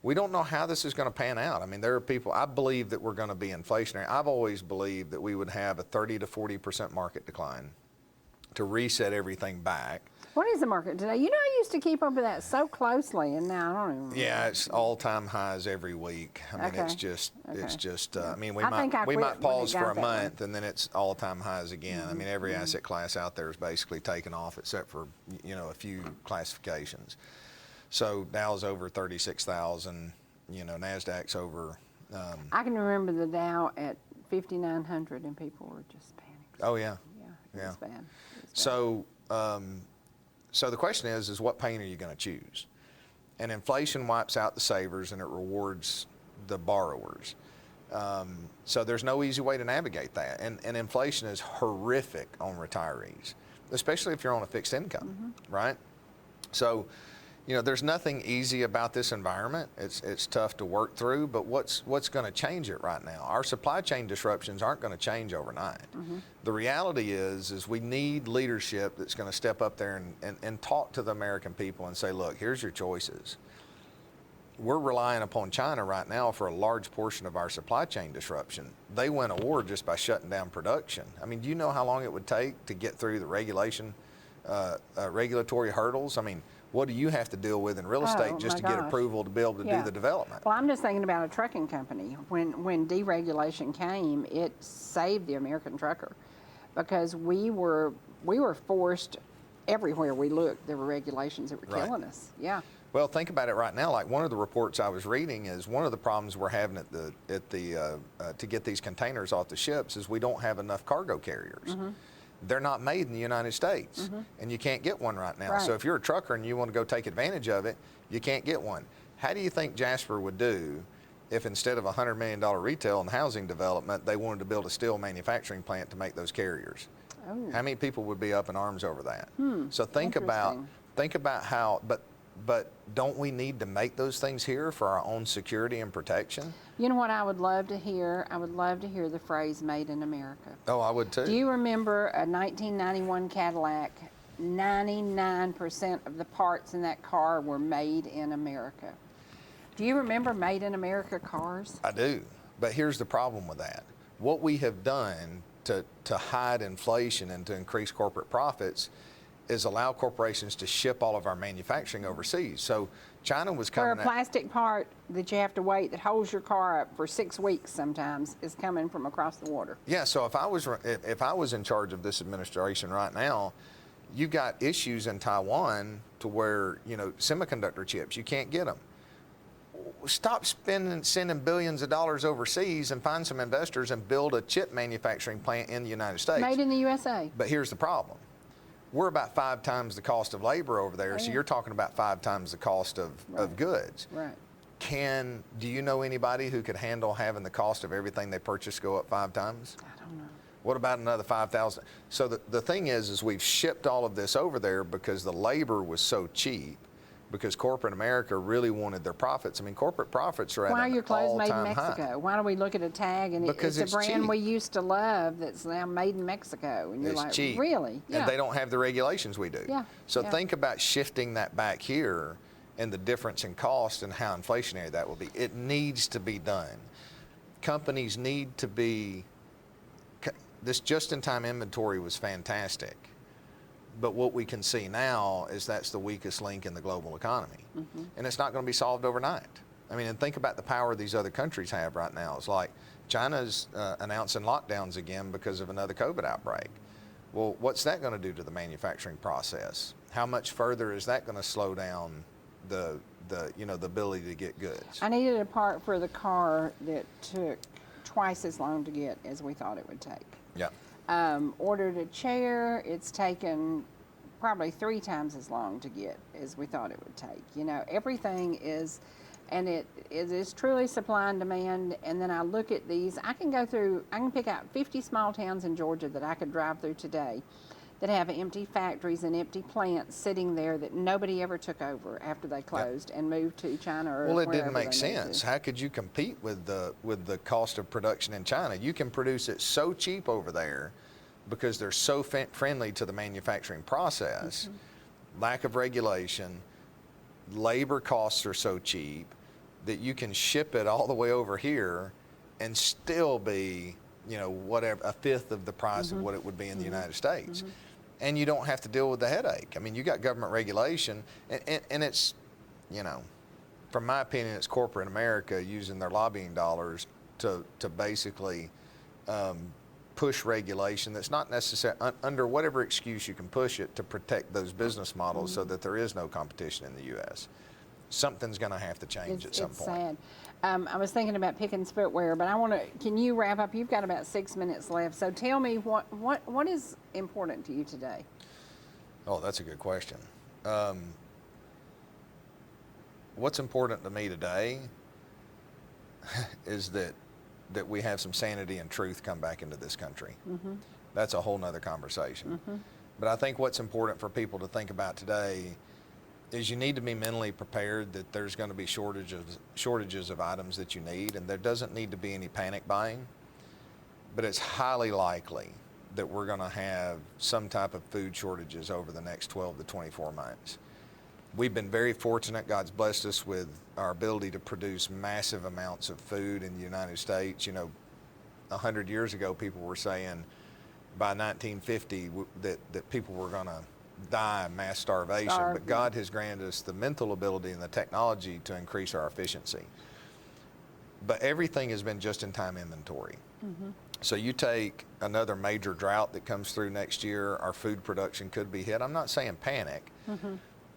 we don't know how this is going to pan out. I mean, there are people, I believe that we're going to be inflationary. I've always believed that we would have a 30 to 40% market decline to reset everything back. What is the market today? You know, I used to keep up with that so closely, and now I don't even remember. Yeah, it's all-time highs every week. I mean, it's just. I mean, we might pause for a month, and then it's all-time highs again. I mean, every asset class out there is basically taken off, except for a few classifications. So Dow's over 36,000. Nasdaq's over. I can remember the Dow at 5,900, and people were just panicked. Oh yeah. Yeah, it was bad. So the question is what pain are you going to choose? And inflation wipes out the savers and it rewards the borrowers. So there's no easy way to navigate that. And inflation is horrific on retirees, especially if you're on a fixed income, right? So, there's nothing easy about this environment. It's tough to work through, but what's going to change it right now? Our supply chain disruptions aren't going to change overnight. The reality is we need leadership that's going to step up there and talk to the American people and say, look, here's your choices. We're relying upon China right now for a large portion of our supply chain disruption. They win a war just by shutting down production. I mean, do you know how long it would take to get through the regulatory hurdles? I mean, what do you have to deal with in real estate just to get approval to be able to do the development? Well, I'm just thinking about a trucking company. When deregulation came, it saved the American trucker because we were forced everywhere we looked. There were regulations that were killing us. Yeah. Well, think about it right now. Like one of the reports I was reading is one of the problems we're having to get these containers off the ships is we don't have enough cargo carriers. They're not made in the United States, and you can't get one right now. So if you're a trucker and you want to go take advantage of it, you can't get one. How do you think Jasper would do if instead of $100 million retail and housing development, they wanted to build a steel manufacturing plant to make those carriers? How many people would be up in arms over that? So think about how, but don't we need to make those things here for our own security and protection? You know what I would love to hear? I would love to hear the phrase "Made in America." Oh, I would too. Do you remember a 1991 Cadillac? 99% of the parts in that car were made in America. Do you remember Made in America cars? I do, but here's the problem with that. What we have done to hide inflation and to increase corporate profits is allow corporations to ship all of our manufacturing overseas. So China was coming for a plastic part that you have to wait that holds your car up for 6 weeks sometimes is coming from across the water. Yeah, so if I was in charge of this administration right now, you got issues in Taiwan to where, semiconductor chips, you can't get them. Stop sending billions of dollars overseas and find some investors and build a chip manufacturing plant in the United States. Made in the USA. But here's the problem. We're about 5 times the cost of labor over there, so you're talking about 5 times the cost of goods. Right. Do you know anybody who could handle having the cost of everything they purchase go up 5 times? I don't know. What about another 5,000? So the thing is we've shipped all of this over there because the labor was so cheap, because corporate America really wanted their profits. I mean, corporate profits are at an all-time high. Why are your clothes made in Mexico? Why do we look at a tag and it's a brand cheap. We used to love that's now made in Mexico? And you're it's like, cheap. Really? And they don't have the regulations we do. Yeah. So think about shifting that back here and the difference in cost and how inflationary that will be. It needs to be done. Companies need to be, this just-in-time inventory was fantastic. But what we can see now is that's the weakest link in the global economy. And it's not going to be solved overnight. I mean, and think about the power these other countries have right now. It's like China's announcing lockdowns again because of another COVID outbreak. Well, what's that going to do to the manufacturing process? How much further is that going to slow down the ability to get goods? I needed a part for the car that took twice as long to get as we thought it would take. Yeah. Ordered a chair, it's taken probably 3 times as long to get as we thought it would take. Everything is, and it is truly supply and demand. And then I look at these, I can pick out 50 small towns in Georgia that I could drive through today that have empty factories and empty plants sitting there that nobody ever took over after they closed and moved to China or Well, it wherever didn't make they moved sense. to. How could you compete with the cost of production in China? You can produce it so cheap over there because they're so friendly to the manufacturing process. Lack of regulation, labor costs are so cheap that you can ship it all the way over here and still be, whatever, a fifth of the price of what it would be in the United States. And you don't have to deal with the headache. I mean, you got government regulation, and it's, from my opinion, it's corporate America using their lobbying dollars to basically push regulation that's not necessary, under whatever excuse you can push it, to protect those business models so that there is no competition in the U.S. Something's going to have to change at some point. It's sad. I was thinking about Pickens Footwear, but can you wrap up? You've got about 6 minutes left. So tell me what is important to you today? Oh, that's a good question. What's important to me today is that we have some sanity and truth come back into this country. That's a whole nother conversation. But I think what's important for people to think about today is you need to be mentally prepared that there's going to be shortages of items that you need, and there doesn't need to be any panic buying, but it's highly likely that we're going to have some type of food shortages over the next 12 to 24 months. We've been very fortunate. God's blessed us with our ability to produce massive amounts of food in the United States. 100 years ago, people were saying by 1950 that people were going to die mass starvation, but God has granted us the mental ability and the technology to increase our efficiency. But everything has been just-in-time inventory. So you take another major drought that comes through next year, our food production could be hit. I'm not saying panic,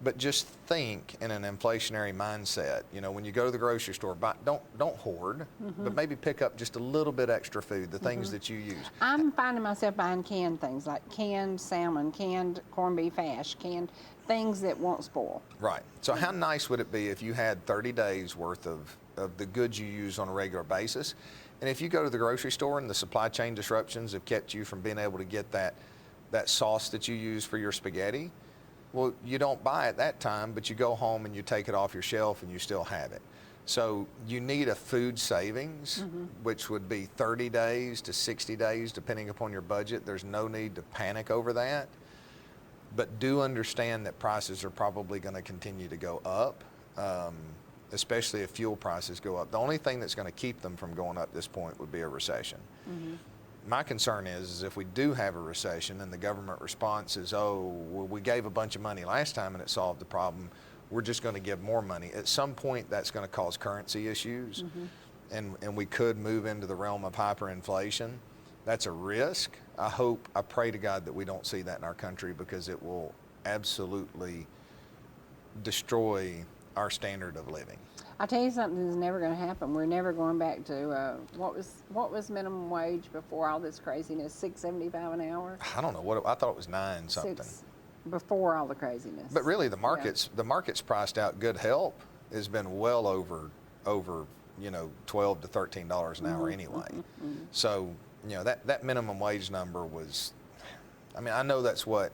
but just think in an inflationary mindset. When you go to the grocery store, don't hoard, but maybe pick up just a little bit extra food, the things that you use. I'm finding myself buying canned things like canned salmon, canned corned beef hash, canned things that won't spoil. Right. So how nice would it be if you had 30 days worth of the goods you use on a regular basis? And if you go to the grocery store and the supply chain disruptions have kept you from being able to get that sauce that you use for your spaghetti, well, you don't buy it that time, but you go home and you take it off your shelf and you still have it. So you need a food savings, which would be 30 days to 60 days, depending upon your budget. There's no need to panic over that. But do understand that prices are probably going to continue to go up, especially if fuel prices go up. The only thing that's going to keep them from going up at this point would be a recession. My concern is if we do have a recession and the government response is, oh, well, we gave a bunch of money last time and it solved the problem, we're just going to give more money. At some point, that's going to cause currency issues, and we could move into the realm of hyperinflation. That's a risk. I pray to God that we don't see that in our country, because it will absolutely destroy our standard of living. I'll tell you something that's never going to happen. We're never going back to what was minimum wage before all this craziness? $6.75 an hour. I don't know I thought it was 9 something. Before all the craziness. But really, the market's priced out. Good help has been well over $12 to $13 an hour anyway. So that minimum wage number was. I mean, I know that's what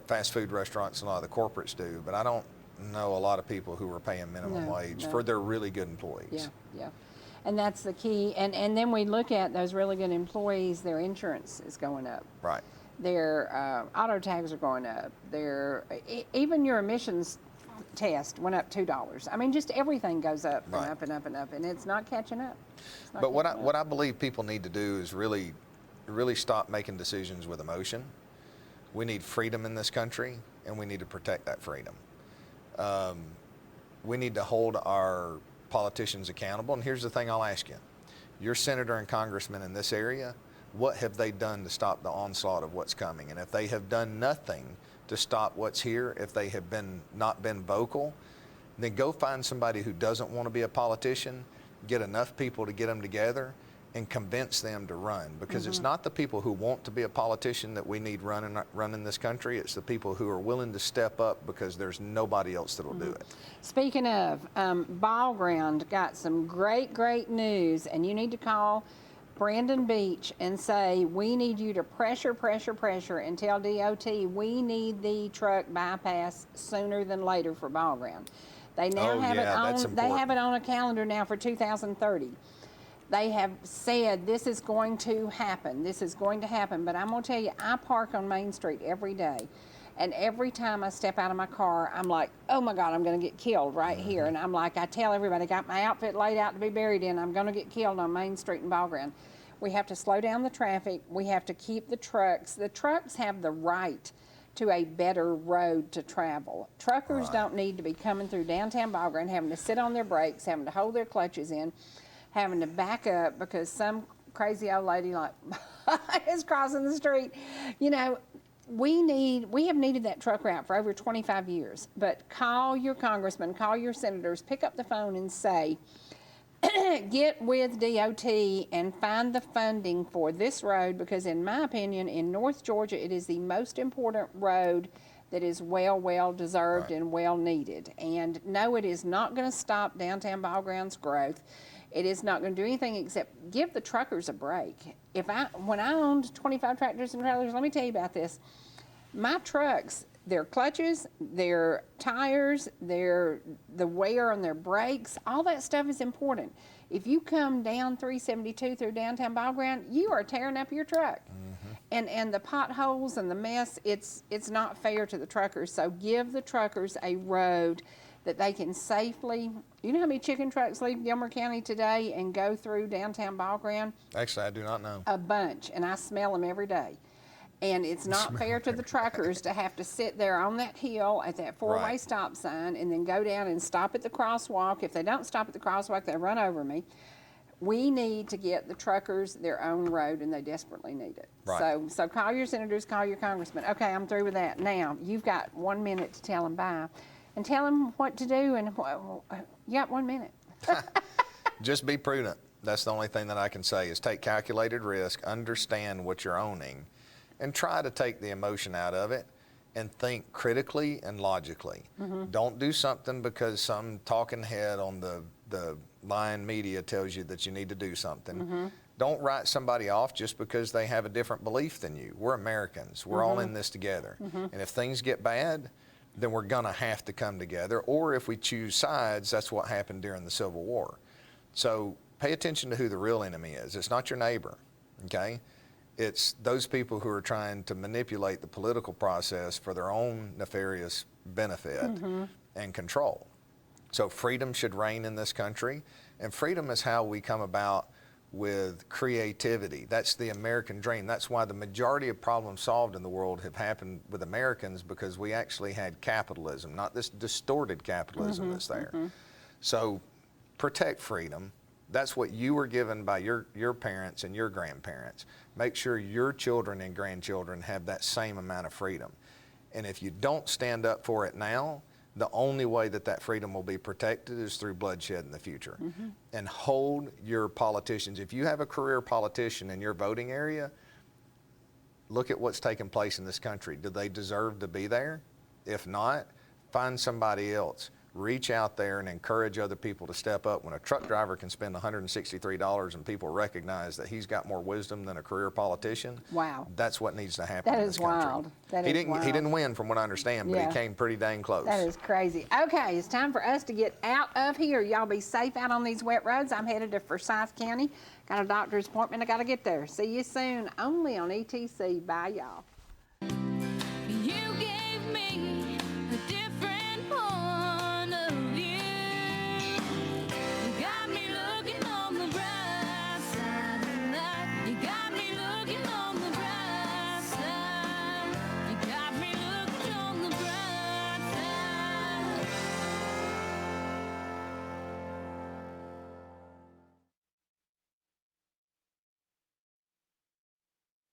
fast food restaurants and a lot of the corporates do, but I don't know a lot of people who are paying minimum wage for their really good employees. Yeah. And that's the key. And then we look at those really good employees, their insurance is going up. Right. Their auto tags are going up. Even your emissions test went up $2. I mean, just everything goes up and up and up and up, and it's not catching up. But what I believe people need to do is really stop making decisions with emotion. We need freedom in this country, and we need to protect that freedom. We need to hold our politicians accountable. And here's the thing I'll ask you. Your senator and congressman in this area, what have they done to stop the onslaught of what's coming? And if they have done nothing to stop what's here, if they have not been vocal, then go find somebody who doesn't want to be a politician, get enough people to get them together, and convince them to run. Because it's not the people who want to be a politician that we need running this country. It's the people who are willing to step up, because there's nobody else that'll do it. Speaking of, Ball Ground got some great news, and you need to call Brandon Beach and say, we need you to pressure and tell DOT we need the truck bypass sooner than later for Ball Ground. They now have it on a calendar now for 2030. They have said this is going to happen. But I'm going to tell you, I park on Main Street every day. And every time I step out of my car, I'm like, oh my God, I'm going to get killed right here. And I'm like, I tell everybody, I got my outfit laid out to be buried in. I'm going to get killed on Main Street in Ball Ground. We have to slow down the traffic. We have to keep the trucks. The trucks have the right to a better road to travel. Truckers don't need to be coming through downtown Ball Ground, having to sit on their brakes, having to hold their clutches in, having to back up because some crazy old lady is crossing the street. We have needed that truck route for over 25 years. But call your congressman, call your senators, pick up the phone and say, get with DOT and find the funding for this road, because in my opinion, in North Georgia, it is the most important road that is well deserved and well needed. And no, it is not going to stop downtown Ball Ground's growth. It is not going to do anything except give the truckers a break. When I owned 25 tractors and trailers, let me tell you about this. My trucks, their clutches, their tires, the wear on their brakes, all that stuff is important. If you come down 372 through downtown Ball Ground, you are tearing up your truck. And the potholes and the mess, it's not fair to the truckers. So give the truckers a road that they can safely, you know how many chicken trucks leave Gilmer County today and go through downtown Ball Ground? Actually, I do not know. A bunch, and I smell them every day. And it's not fair to the truckers to have to sit there on that hill at that four-way Right. stop sign and then go down and stop at the crosswalk. If they don't stop at the crosswalk, they run over me. We need to get the truckers their own road, and they desperately need it. Right. So call your senators, call your congressmen. Okay, I'm through with that. Now, you've got 1 minute to tell them bye. And tell them what to do, and you got 1 minute. Just be prudent. That's the only thing that I can say is take calculated risk, understand what you're owning, and try to take the emotion out of it and think critically and logically. Don't do something because some talking head on the lying media tells you that you need to do something. Don't write somebody off just because they have a different belief than you. We're Americans. We're all in this together. And if things get bad, then we're going to have to come together. Or if we choose sides, that's what happened during the Civil War. So pay attention to who the real enemy is. It's not your neighbor, okay? It's those people who are trying to manipulate the political process for their own nefarious benefit and control. So freedom should reign in this country, and freedom is how we come about with creativity. That's the American dream. That's why the majority of problems solved in the world have happened with Americans, because we actually had capitalism, not this distorted capitalism that's there. So protect freedom. That's what you were given by your parents and your grandparents. Make sure your children and grandchildren have that same amount of freedom. And if you don't stand up for it now, the only way that freedom will be protected is through bloodshed in the future. And hold your politicians. If you have a career politician in your voting area, look at what's taking place in this country. Do they deserve to be there? If not, find somebody else. Reach out there and encourage other people to step up. When a truck driver can spend $163 and people recognize that he's got more wisdom than a career politician, Wow. That's what needs to happen That in is this country. wild. That he is didn't wild. He didn't win from what I understand, but Yeah. he came pretty dang close. That is crazy. Okay, it's time for us to get out of here. Y'all be safe out on these wet roads. I'm headed to Forsyth County. Got a doctor's appointment. I got to get there. See you soon, only on ETC. Bye, y'all.